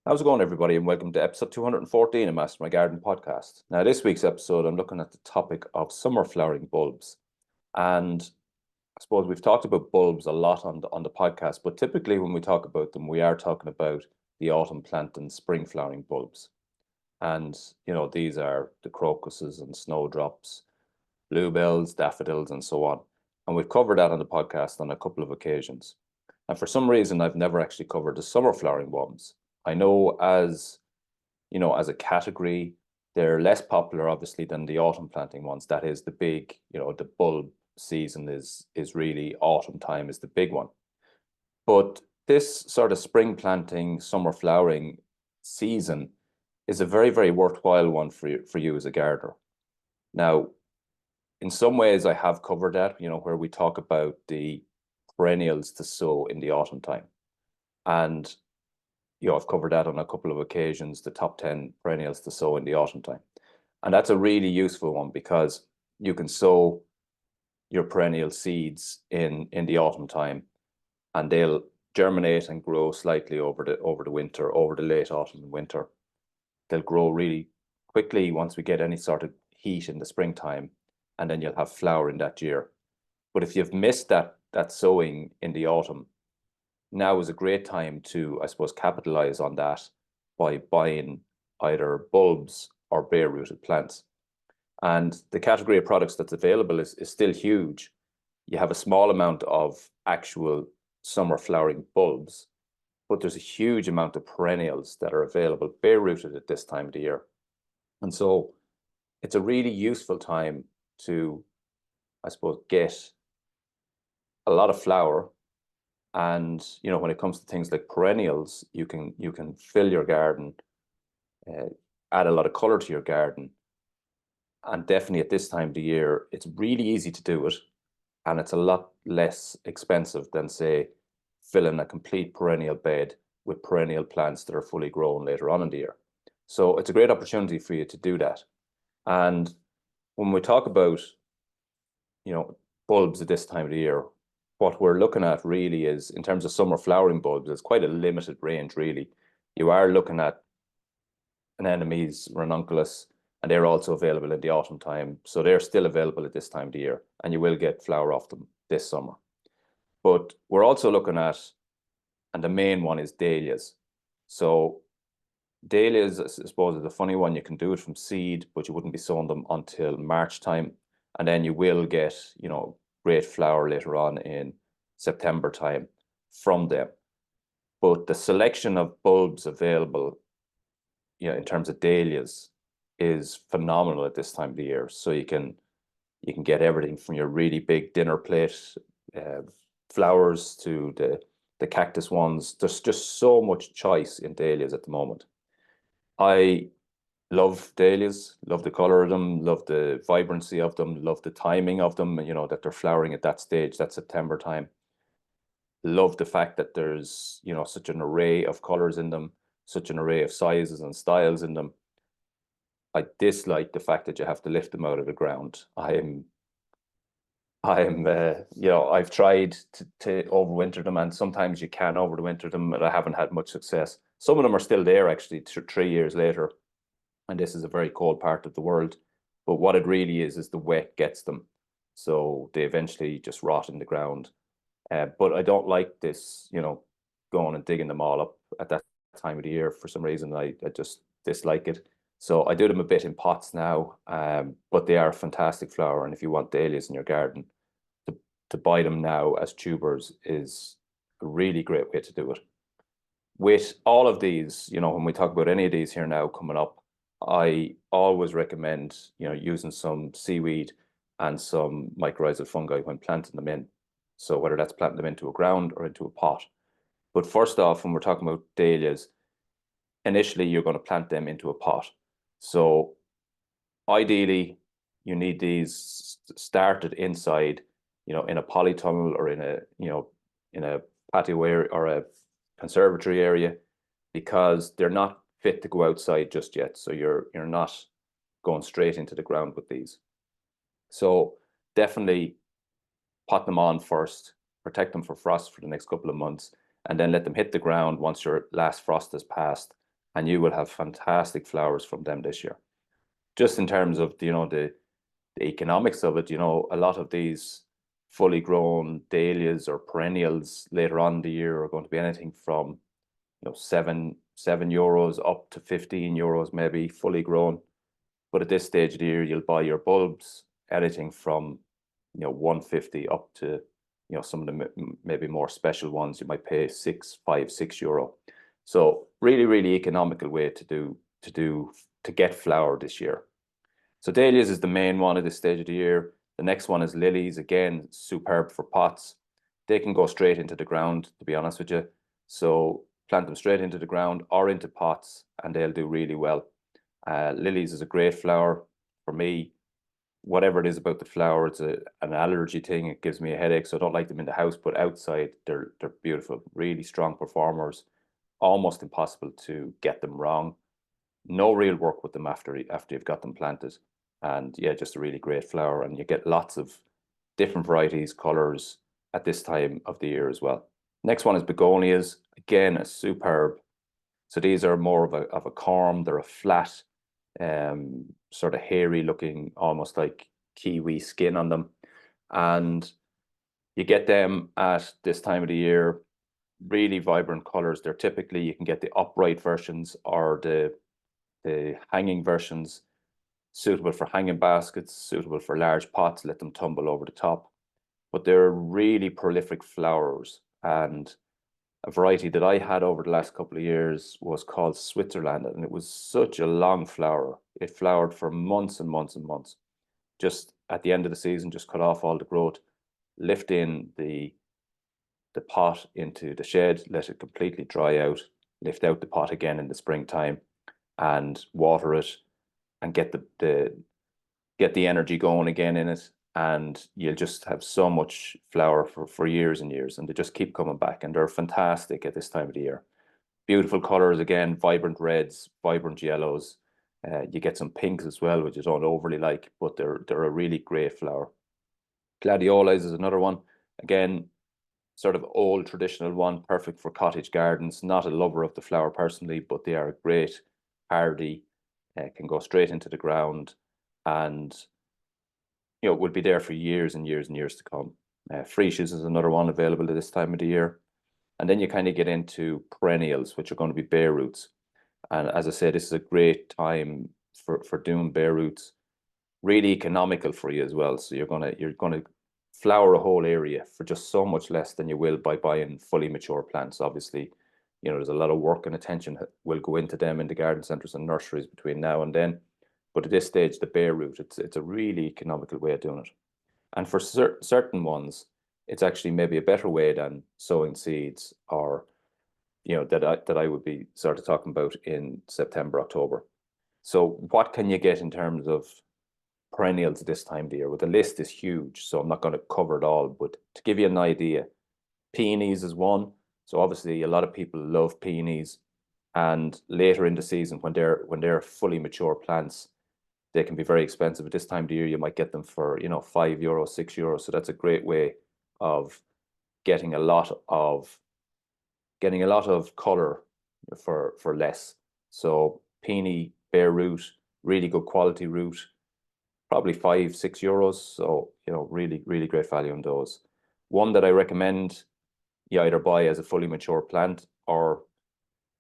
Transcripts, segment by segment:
How's it going, everybody, and welcome to episode 214 of Master My Garden podcast. Now, this week's episode, I'm looking at the topic of summer flowering bulbs. And I suppose we've talked about bulbs a lot on the podcast, but typically when we talk about them, we are talking about the autumn plant and spring flowering bulbs. And, these are the crocuses and snowdrops, bluebells, daffodils, and so on. And we've covered that on the podcast on a couple of occasions. And for some reason, I've never actually covered the summer flowering bulbs. I know as a category, they're less popular, obviously, than the autumn planting ones. That is the big, the bulb season is really autumn time is the big one. But this sort of spring planting, summer flowering season is a very, very worthwhile one for you as a gardener. Now, in some ways, I have covered that, where we talk about the perennials to sow in the autumn time. And I've covered that on a couple of occasions, the top 10 perennials to sow in the autumn time. And that's a really useful one because you can sow your perennial seeds in the autumn time and they'll germinate and grow slightly over the winter, over the late autumn and winter. They'll grow really quickly once we get any sort of heat in the springtime, and then you'll have flower in that year. But if you've missed that sowing in the autumn, now is a great time to, I suppose, capitalize on that by buying either bulbs or bare rooted plants. And the category of products that's available is still huge. You have a small amount of actual summer flowering bulbs, but there's a huge amount of perennials that are available bare rooted at this time of the year. And so it's a really useful time to, I suppose, get a lot of flower. And when it comes to things like perennials, you can fill your garden, add a lot of color to your garden, and definitely at this time of the year, it's really easy to do it, and it's a lot less expensive than, say, filling a complete perennial bed with perennial plants that are fully grown later on in the year. So it's a great opportunity for you to do that. And when we talk about bulbs at this time of the year, what we're looking at really is, in terms of summer flowering bulbs, it's quite a limited range, really. You are looking at anemones, ranunculus, and they're also available in the autumn time. So they're still available at this time of the year, and you will get flower off them this summer. But we're also looking at, and the main one is dahlias. So dahlias, I suppose, is a funny one. You can do it from seed, but you wouldn't be sowing them until March time. And then you will get, great flower later on in September time from them. But the selection of bulbs available, in terms of dahlias, is phenomenal at this time of the year. So you can get everything from your really big dinner plate flowers to the cactus ones. There's just so much choice in dahlias at the moment. I love dahlias, love the color of them, love the vibrancy of them, love the timing of them, that they're flowering at that stage, that September time. Love the fact that there's, such an array of colors in them, such an array of sizes and styles in them. I dislike the fact that you have to lift them out of the ground. I've tried to overwinter them, and sometimes you can overwinter them, but I haven't had much success. Some of them are still there, actually, 3 years later. And this is a very cold part of the world. But what it really is the wet gets them. So they eventually just rot in the ground. But I don't like this, going and digging them all up at that time of the year. For some reason, I just dislike it. So I do them a bit in pots now, but they are a fantastic flower. And if you want dahlias in your garden, to buy them now as tubers is a really great way to do it. With all of these, when we talk about any of these here now coming up, I always recommend, using some seaweed and some mycorrhizal fungi when planting them in. So whether that's planting them into a ground or into a pot. But first off, when we're talking about dahlias, initially you're going to plant them into a pot. So ideally, you need these started inside, in a polytunnel or in a patio area or a conservatory area, because they're not fit to go outside just yet. So you're not going straight into the ground with these. So definitely pot them on first, protect them for frost for the next couple of months, and then let them hit the ground once your last frost has passed, and you will have fantastic flowers from them this year. Just in terms of, the economics of it, a lot of these fully grown dahlias or perennials later on in the year are going to be anything from, 7 euros up to 15 euros, maybe fully grown. But at this stage of the year, you'll buy your bulbs, anything from, 150 up to, some of the maybe more special ones, you might pay 6 €. So really, really economical way to get flower this year. So dahlias is the main one at this stage of the year. The next one is lilies, again, superb for pots. They can go straight into the ground, to be honest with you. So plant them straight into the ground or into pots, and they'll do really well. Lilies is a great flower for me. Whatever it is about the flower, it's an allergy thing. It gives me a headache, so I don't like them in the house. But outside, they're beautiful, really strong performers. Almost impossible to get them wrong. No real work with them after you've got them planted, and yeah, just a really great flower. And you get lots of different varieties, colors at this time of the year as well. Next one is begonias. Again, a superb. So these are more of a corm. They're a flat, sort of hairy looking, almost like kiwi skin on them. And you get them at this time of the year, really vibrant colors. They're typically, you can get the upright versions or the hanging versions, suitable for hanging baskets, suitable for large pots, let them tumble over the top. But they're really prolific flowers. And a variety that I had over the last couple of years was called Switzerland, and it was such a long flower. It flowered for months and months and months. Just at the end of the season, just cut off all the growth, lift in the pot into the shed, let it completely dry out, lift out the pot again in the springtime, and water it, and get the energy going again in it, and you'll just have so much flower for years and years, and they just keep coming back, and they're fantastic at this time of the year. Beautiful colors again, vibrant reds, vibrant yellows. You get some pinks as well, which I don't overly like, but they're a really great flower. Gladiolus is another one. Again, sort of old traditional one, perfect for cottage gardens. Not a lover of the flower personally, but they are great, hardy, can go straight into the ground, and will be there for years and years and years to come. Freesias is another one available at this time of the year. And then you kind of get into perennials, which are going to be bare roots. And as I said, this is a great time for doing bare roots. Really economical for you as well. So you're gonna flower a whole area for just so much less than you will by buying fully mature plants. Obviously, there's a lot of work and attention will go into them in the garden centres and nurseries between now and then. But at this stage, the bare root, it's a really economical way of doing it. And for certain ones, it's actually maybe a better way than sowing seeds, or that I would be sort of talking about in September, October. So what can you get in terms of perennials this time of the year? Well, the list is huge, so I'm not going to cover it all, but to give you an idea, peonies is one. So obviously a lot of people love peonies, and later in the season when they're fully mature plants, they can be very expensive. At this time of the year, you might get them for, €5, €6. So that's a great way of getting a lot of color for less. So peony, bare root, really good quality root, probably €5, €6. So, really, really great value on those. One that I recommend you either buy as a fully mature plant or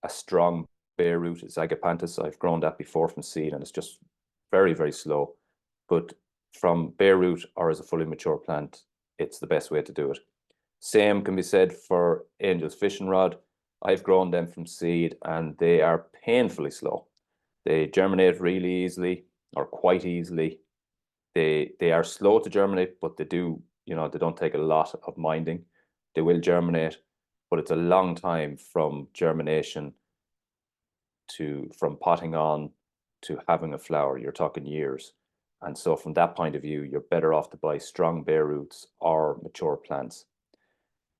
a strong bare root is Agapanthus. I've grown that before from seed, and it's just very, very slow. But from bare root or as a fully mature plant, it's the best way to do it. Same can be said for Angel's fishing rod. I've grown them from seed, and they are painfully slow. They germinate really easily, or quite easily. They are slow to germinate, but they do, they don't take a lot of minding. They will germinate, but it's a long time from germination from potting on to having a flower. You're talking years. And so from that point of view, you're better off to buy strong bare roots or mature plants.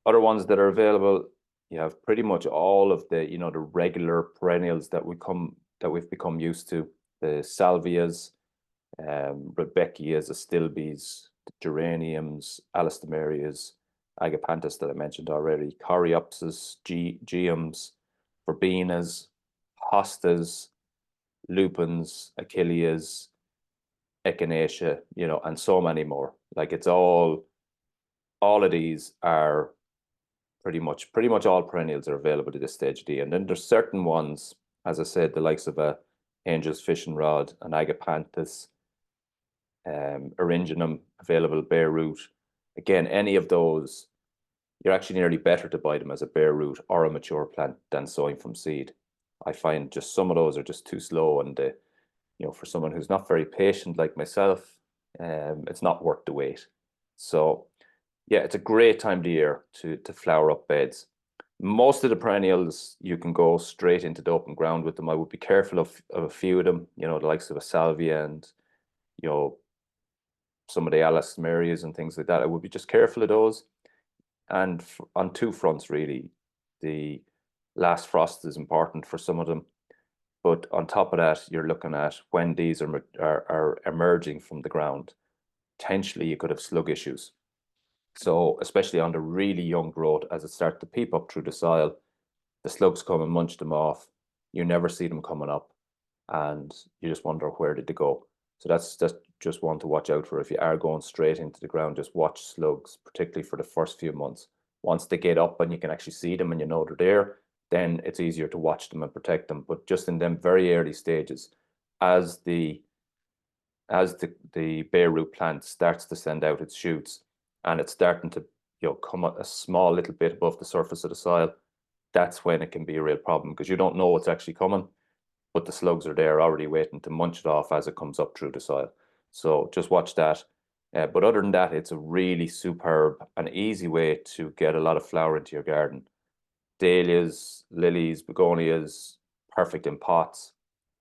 Other ones that are available, you have pretty much all of the, the regular perennials that we've become used to. The salvias, rudbeckias, astilbes, geraniums, alastomerias, agapanthus that I mentioned already, coreopsis, geums, verbenas, hostas, lupins, achilleas, echinacea, you know, and so many more. Like it's all of these are pretty much all perennials are available at this stage of the year. And then there's certain ones, as I said, the likes of a Angel's fishing rod, an agapanthus, Eryngium available, bare root. Again, any of those, you're actually nearly better to buy them as a bare root or a mature plant than sowing from seed. I find just some of those are just too slow, and you know, for someone who's not very patient like myself, it's not worth the wait. So yeah, it's a great time of the year to flower up beds. Most of the perennials you can go straight into the open ground with them. I would be careful of a few of them, you know, the likes of a salvia and, you know, some of the alastomerias and things like that. I would be just careful of those. And on two fronts, really, the last frost is important for some of them. But on top of that, you're looking at when these are emerging from the ground. Potentially, you could have slug issues. So especially on the really young growth, as it starts to peep up through the soil, the slugs come and munch them off. You never see them coming up, and you just wonder where did they go. So that's just one to watch out for. If you are going straight into the ground, just watch slugs, particularly for the first few months. Once they get up and you can actually see them and you know they're there, then it's easier to watch them and protect them. But just in them very early stages, as the bare root plant starts to send out its shoots and it's starting to, you know, come a small little bit above the surface of the soil, that's when it can be a real problem, because you don't know what's actually coming, but the slugs are there already waiting to munch it off as it comes up through the soil. So just watch that. But other than that, it's a really superb and easy way to get a lot of flower into your garden. Dahlias, lilies, begonias, perfect in pots,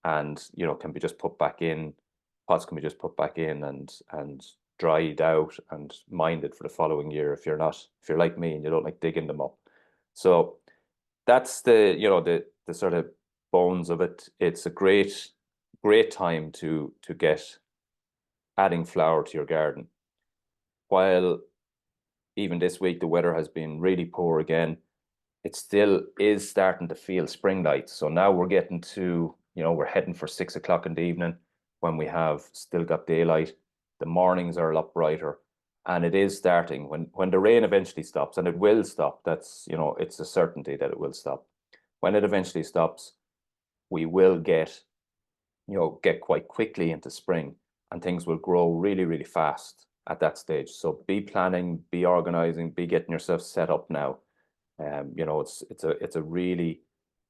and you know, can be just put back in. Pots can be just put back in and dried out and minded for the following year if you're like me and you don't like digging them up. So that's the, you know, the sort of bones of it. It's a great time to get adding flower to your garden. While even this week the weather has been really poor again, it still is starting to feel spring light. So now we're getting to, you know, we're heading for 6 o'clock in the evening when we have still got daylight. The mornings are a lot brighter, and it is starting when the rain eventually stops, and it will stop. That's, you know, it's a certainty that it will stop. When it eventually stops, we will get, you know, get quite quickly into spring, and things will grow really, really fast at that stage. So be planning, be organizing, be getting yourself set up now. You know, it's a really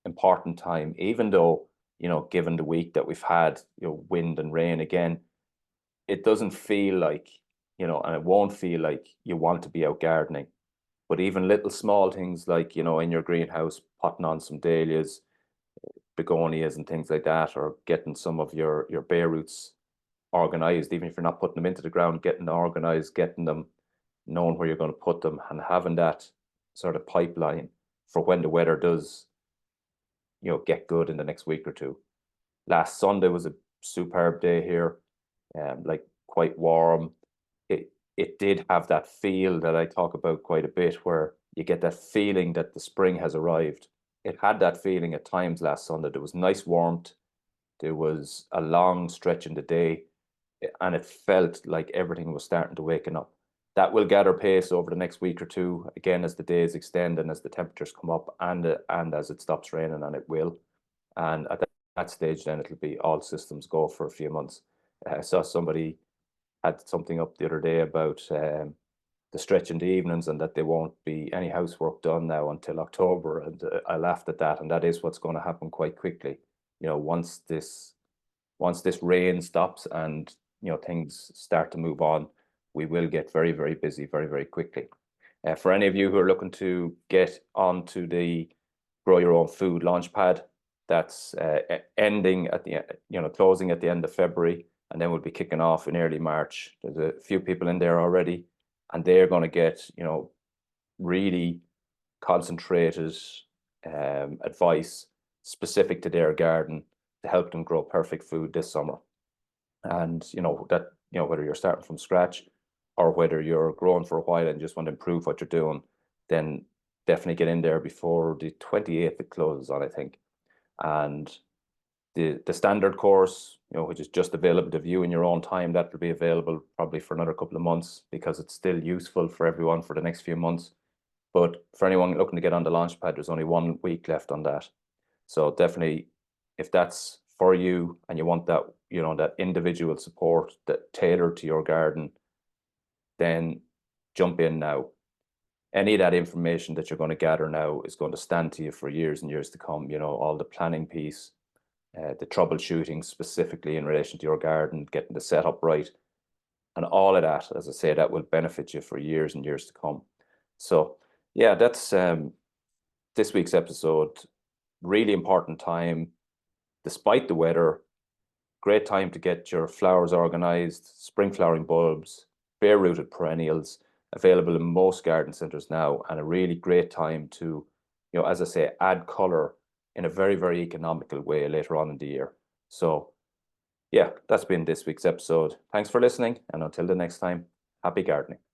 important time, even though, you know, given the week that we've had, you know, wind and rain again, it doesn't feel like, you know, and it won't feel like you want to be out gardening. But even little small things like, you know, in your greenhouse, potting on some dahlias, begonias and things like that, or getting some of your bare roots organized, even if you're not putting them into the ground, getting them organized, getting them, knowing where you're going to put them, and having that sort of pipeline for when the weather does, you know, get good in the next week or two. Last Sunday was a superb day here, like quite warm. It did have that feel that I talk about quite a bit, where you get that feeling that the spring has arrived. It had that feeling at times last Sunday. There was nice warmth. There was a long stretch in the day, and it felt like everything was starting to waken up. That will gather pace over the next week or two, again, as the days extend and as the temperatures come up, and as it stops raining, and it will. And at that stage, then it'll be all systems go for a few months. I saw somebody had something up the other day about the stretch in the evenings, and that there won't be any housework done now until October. And I laughed at that, and that is what's going to happen quite quickly. You know, once this rain stops and, you know, things start to move on, we will get very, very busy very, very quickly. For any of you who are looking to get onto the Grow Your Own Food Launchpad, that's ending at the, you know, closing at the end of February, and then we'll be kicking off in early March. There's a few people in there already, and they're going to get, you know, really concentrated advice specific to their garden to help them grow perfect food this summer. And, you know, that, you know, whether you're starting from scratch or whether you're growing for a while and just want to improve what you're doing, then definitely get in there before the 28th it closes on, I think. And The standard course, which is just available to view in your own time, that will be available probably for another couple of months because it's still useful for everyone for the next few months. But for anyone looking to get on the Launchpad, there's only 1 week left on that. So definitely, if that's for you and you want that, that individual support that tailored to your garden, then jump in now. Any of that information that you're going to gather now is going to stand to you for years and years to come. All the planning piece, the troubleshooting specifically in relation to your garden, getting the setup right, and all of that, as I say, that will benefit you for years and years to come. So yeah, that's this week's episode. Really important time, despite the weather. Great time to get your flowers organized, spring flowering bulbs, bare rooted perennials, available in most garden centers now, and a really great time to, as I say, add color in a very, very economical way later on in the year. So yeah, that's been this week's episode. Thanks for listening, and until the next time, happy gardening.